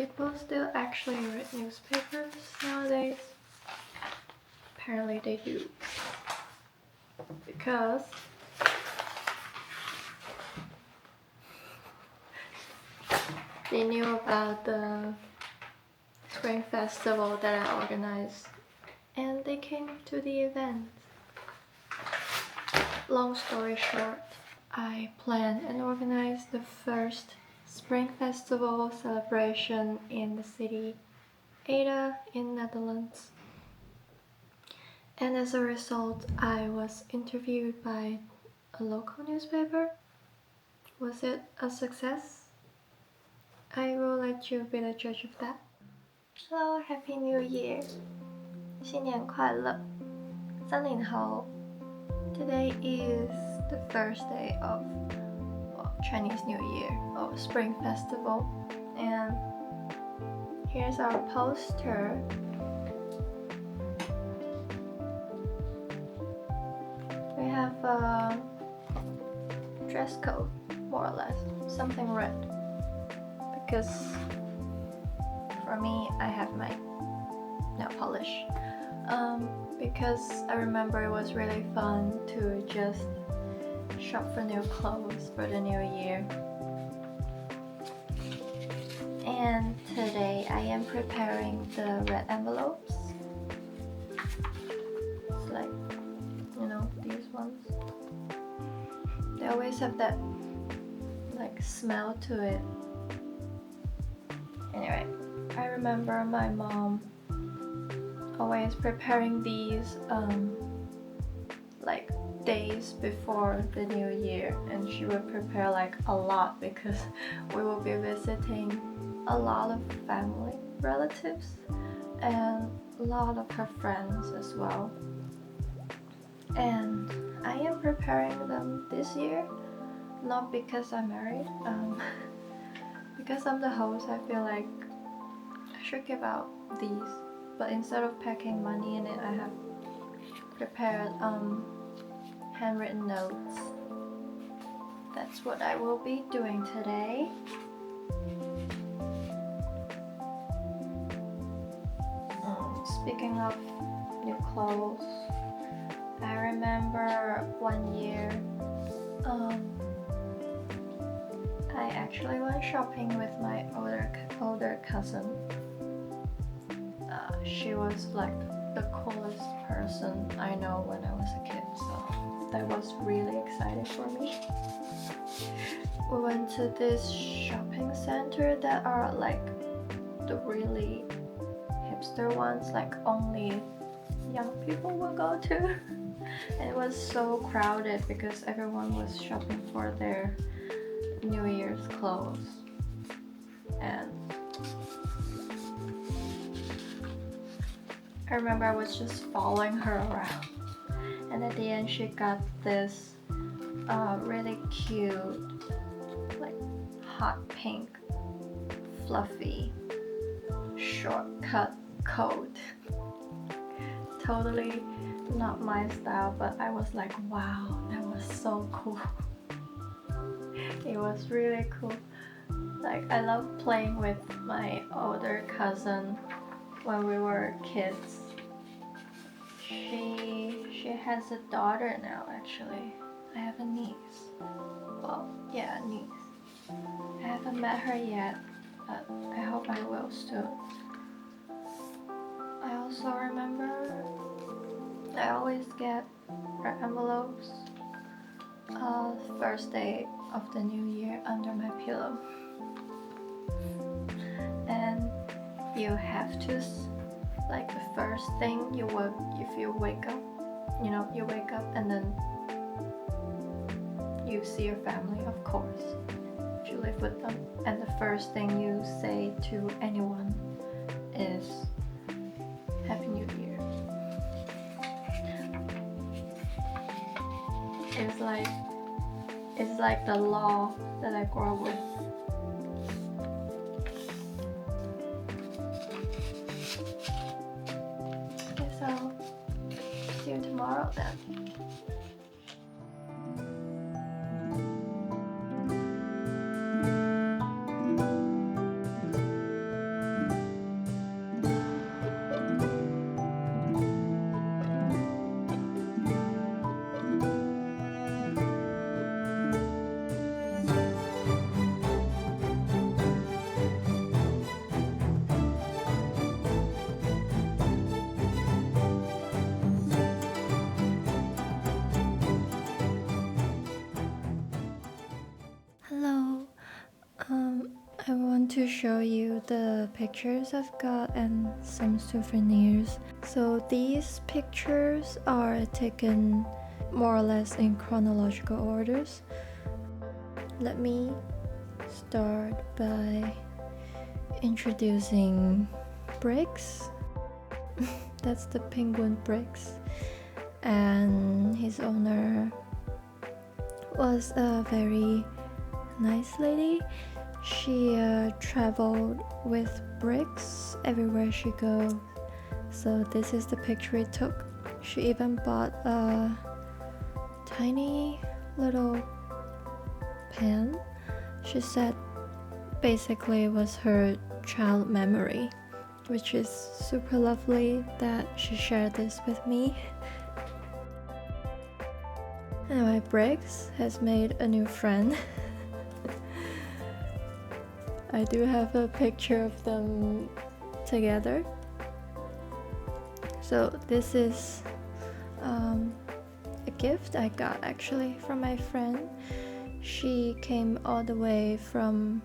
people still actually read newspapers nowadays? Apparently they do. Because they knew about the spring festival that I organized and they came to the event. Long story short, I planned and organized the first spring festival celebration in the city Ada in Netherlands. And as a result, I was interviewed by a local newspaper. Was it a success? I will let you be the judge of that. Hello, Happy New Year! 新年快乐！30后 Today is the first day of Chinese New Year or Spring Festival, and here's our poster. We have a dress code, more or less, something red. Because for me, I have my nail polish. Because I remember it was really fun to just shop for new clothes for the new year. And today I am preparing the red envelopes. It's like, you know, these ones. They always have that like smell to it. Anyway, I remember my mom always preparing these like days before the new year, and she would prepare like a lot because we will be visiting a lot of family relatives and a lot of her friends as well. And I am preparing them this year, not because I'm married, because I'm the host. I feel like I should give out these, but instead of packing money in it, I have prepared handwritten notes. That's what I will be doing today. Speaking of new clothes, I remember one year I actually went shopping with my older cousin. She was like the coolest person I know when I was a kid, so that was really exciting for me. We went to this shopping center that are like the really hipster ones, like only young people will go to. And it was so crowded because everyone was shopping for their New Year's clothes. And I remember I was just following her around, and at the end she got this really cute, like hot pink, fluffy, shortcut coat. Totally not my style, but I was like, wow, that was so cool. It was really cool. Like, I love playing with my older cousin when we were kids. She has a daughter now, actually. I have a niece. Well, yeah, a niece. I haven't met her yet, but I hope I will soon. I also remember I always get red envelopes first day of the new year under my pillow. And you have to, like, the first thing you work, if you wake up, you know, you wake up and then you see your family, of course, if you live with them, and the first thing you say to anyone is Happy New Year. It's like the law that I grew up with. Okay, so see you tomorrow then. to show you the pictures I've got and some souvenirs. So these pictures are taken more or less in chronological orders. Let me start by introducing Brix. That's the penguin Brix, and his owner was a very nice lady. She traveled with Brix everywhere she goes. So this is the picture we took. She even bought a tiny little pen. She said basically it was her child memory, which is super lovely that she shared this with me. Anyway, Brix has made a new friend. I do have a picture of them together. So this is a gift I got actually from my friend. She came all the way from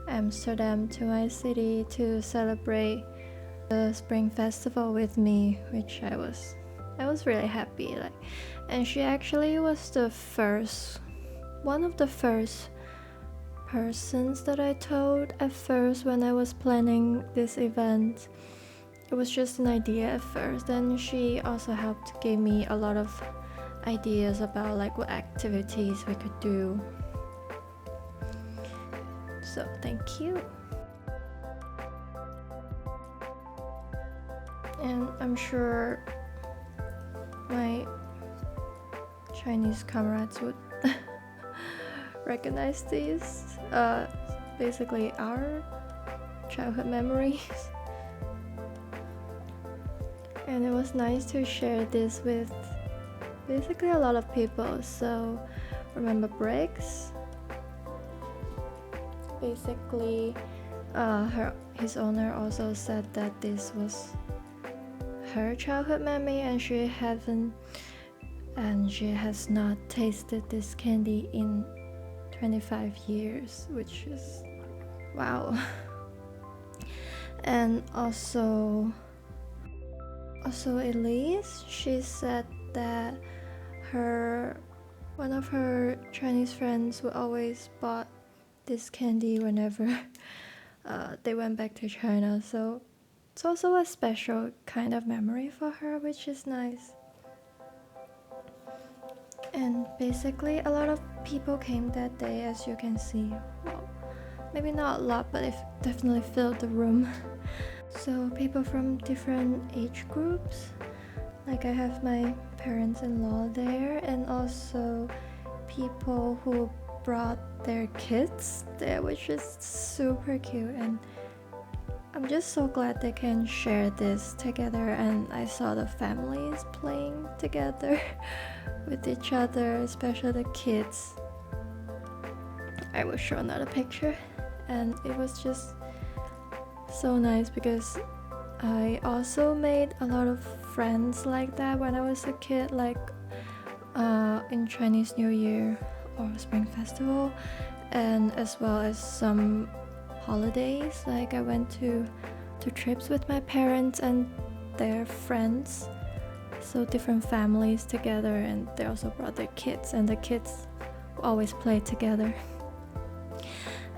Amsterdam to my city to celebrate the Spring Festival with me, which I was really happy. And she actually was one of the first persons that I told at first when I was planning this event. It was just an idea at first, and she also helped give me a lot of ideas about what activities we could do. So thank you. And I'm sure my Chinese comrades would recognize these. Basically our childhood memories. And it was nice to share this with basically a lot of people. So remember Brix? Basically his owner also said that this was her childhood memory, and she has not tasted this candy in 25 years, which is wow. And also Elise, she said that one of her Chinese friends would always bought this candy whenever they went back to China. So it's also a special kind of memory for her, which is nice. And basically a lot of people came that day, as you can see. Well, maybe not a lot, but it definitely filled the room. So people from different age groups. I have my parents-in-law there, and also people who brought their kids there, which is super cute. And I'm just so glad they can share this together, and I saw the families playing together with each other, especially the kids. I will show another picture, and it was just so nice because I also made a lot of friends like that when I was a kid, in Chinese New Year or Spring Festival, and as well as some holidays. I went to trips with my parents and their friends, so different families together, and they also brought their kids, and the kids always play together.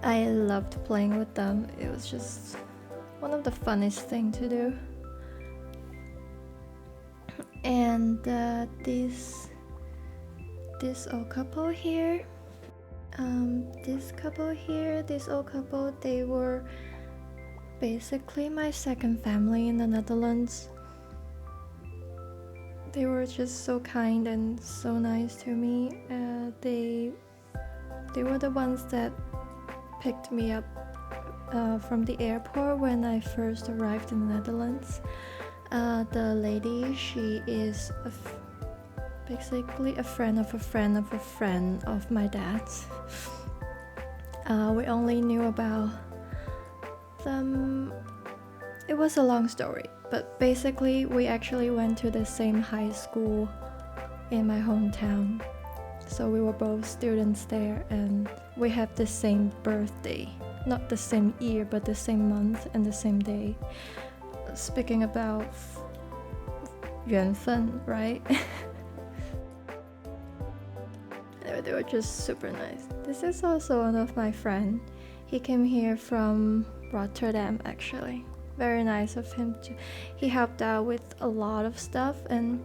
I loved playing with them. It was just one of the funnest things to do. And this old couple here, this old couple, they were basically my second family in the Netherlands. They were just so kind and so nice to me. They were the ones that picked me up from the airport when I first arrived in the Netherlands. The lady, she is basically a friend of a friend of a friend of my dad's. We only knew about them. It was a long story, but basically we actually went to the same high school in my hometown. So we were both students there, and we have the same birthday, not the same year, but the same month and the same day. Speaking about 缘分, right? They were just super nice. This is also one of my friends. He came here from Rotterdam, actually. Very nice of him to. He helped out with a lot of stuff, and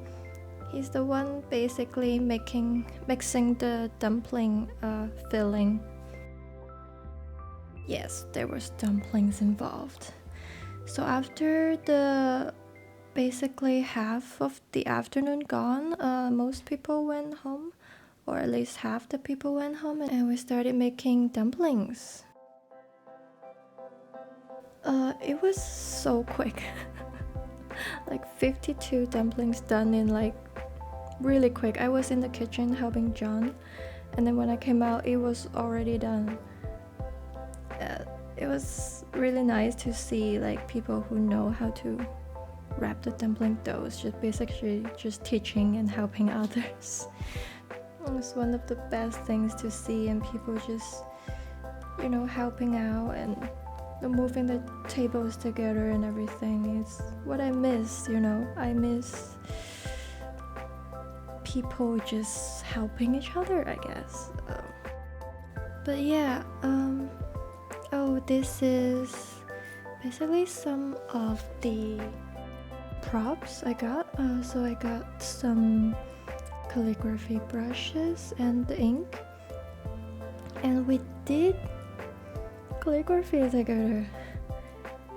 he's the one basically mixing the dumpling filling. Yes, there was dumplings involved. So after the basically half of the afternoon gone, most people went home, or at least half the people went home, and we started making dumplings. It was so quick. Like 52 dumplings done in like really quick. I was in the kitchen helping John, and then when I came out, it was already done. It was really nice to see like people who know how to wrap the dumpling doughs, just basically just teaching and helping others. It was one of the best things to see, and people just, helping out and moving the tables together and everything. It's what I miss, I miss people just helping each other, I guess. But yeah, this is basically some of the props I got. So I got some calligraphy brushes and the ink, and we did calligraphy together.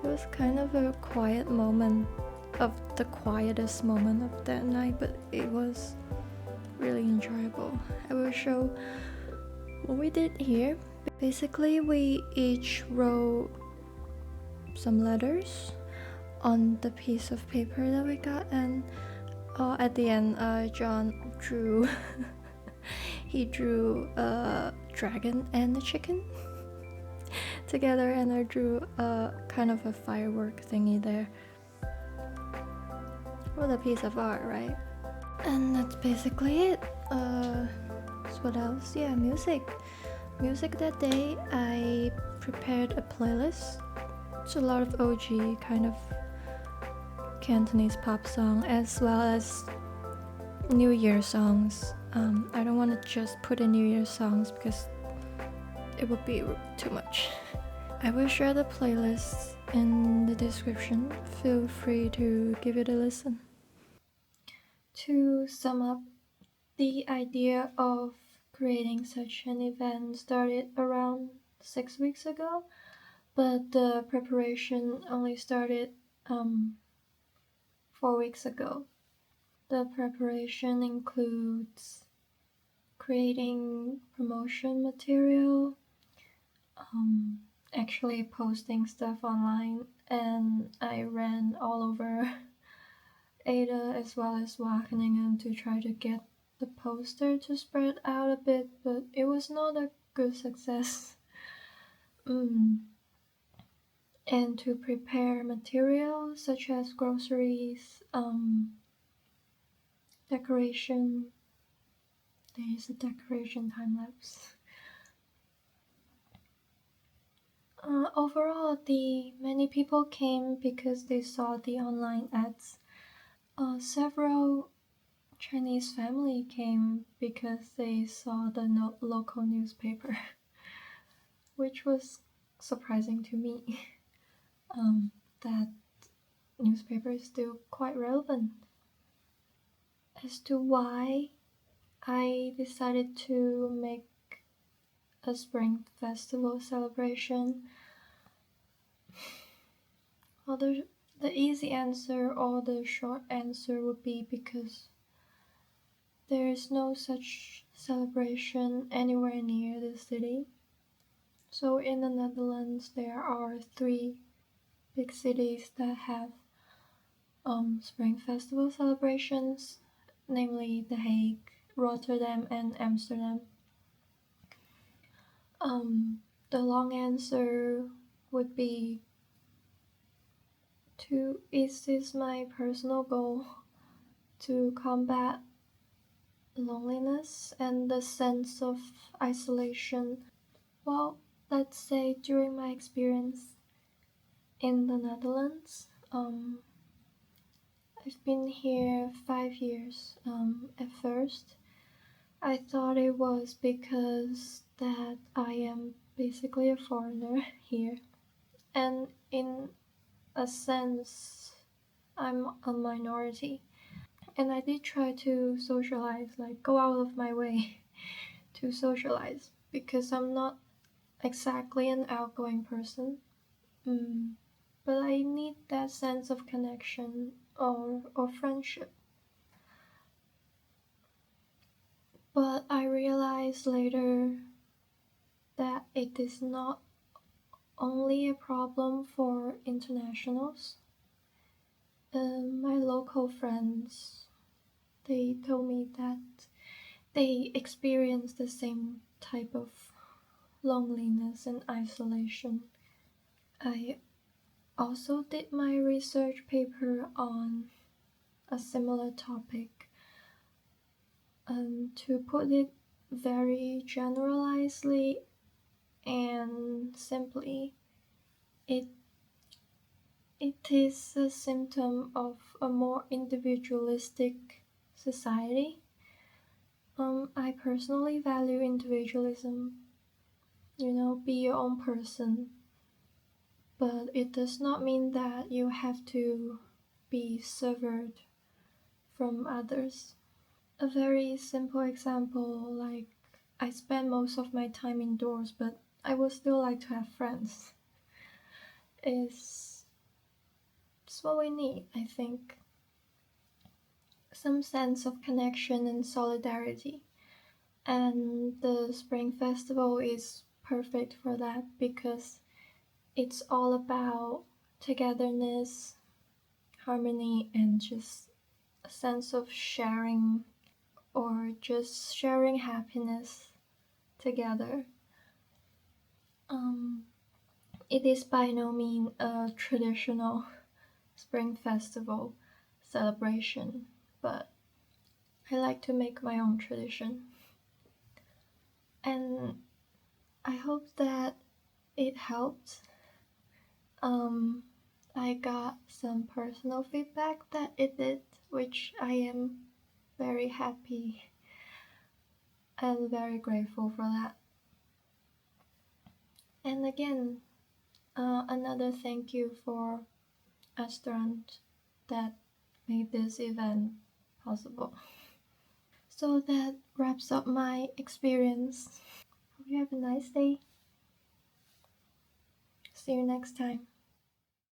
It was kind of a quiet moment, of the quietest moment of that night, but it was really enjoyable. I will show what we did here. Basically, we each wrote some letters on the piece of paper that we got, and at the end, John drew he drew a dragon and a chicken together, and I drew a kind of a firework thingy there. What a piece of art, right? And that's basically it. So what else? Yeah, music that day. I prepared a playlist. It's a lot of OG kind of Cantonese pop song, as well as New Year songs. I don't want to just put in New Year songs because it would be too much. I will share the playlist in the description. Feel free to give it a listen. To sum up, the idea of creating such an event started around 6 weeks ago, but the preparation only started 4 weeks ago. The preparation includes creating promotion material, actually posting stuff online, and I ran all over Ada as well as Wageningen to try to get the poster to spread out a bit, but it was not a good success. And to prepare materials such as groceries, decoration. There is a decoration time lapse. Overall, many people came because they saw the online ads. Several Chinese family came because they saw the local newspaper, which was surprising to me. That newspaper is still quite relevant. As to why I decided to make a spring festival celebration, well, the easy answer or the short answer would be because there is no such celebration anywhere near the city. So in the Netherlands, there are 3 big cities that have spring festival celebrations, namely The Hague, Rotterdam, and Amsterdam. The long answer would be this is my personal goal, to combat loneliness and the sense of isolation. Well, let's say during my experience in the Netherlands, I've been here 5 years. At first, I thought it was because that I am basically a foreigner here, and in a sense, I'm a minority. And I did try to socialize, like go out of my way to socialize, because I'm not exactly an outgoing person. Mm. But I need that sense of connection or friendship. But I realized later that it is not only a problem for internationals. My local friends, they told me that they experience the same type of loneliness and isolation. I also did my research paper on a similar topic. To put it very generalizedly and simply, it it is a symptom of a more individualistic society. I personally value individualism, be your own person, but it does not mean that you have to be severed from others. A very simple example, like I spend most of my time indoors, but I would still like to have friends. Is it's what we need, I think. Some sense of connection and solidarity. And the Spring Festival is perfect for that because it's all about togetherness, harmony, and just a sense of sharing or just sharing happiness together. Um, it is by no means a traditional Spring Festival celebration, but I like to make my own tradition. And I hope that it helped. Um, I got some personal feedback that it did, which I am very happy and very grateful for that. And again, another thank you for Astrand that made this event possible. So that wraps up my experience. Hope you have a nice day. See you next time.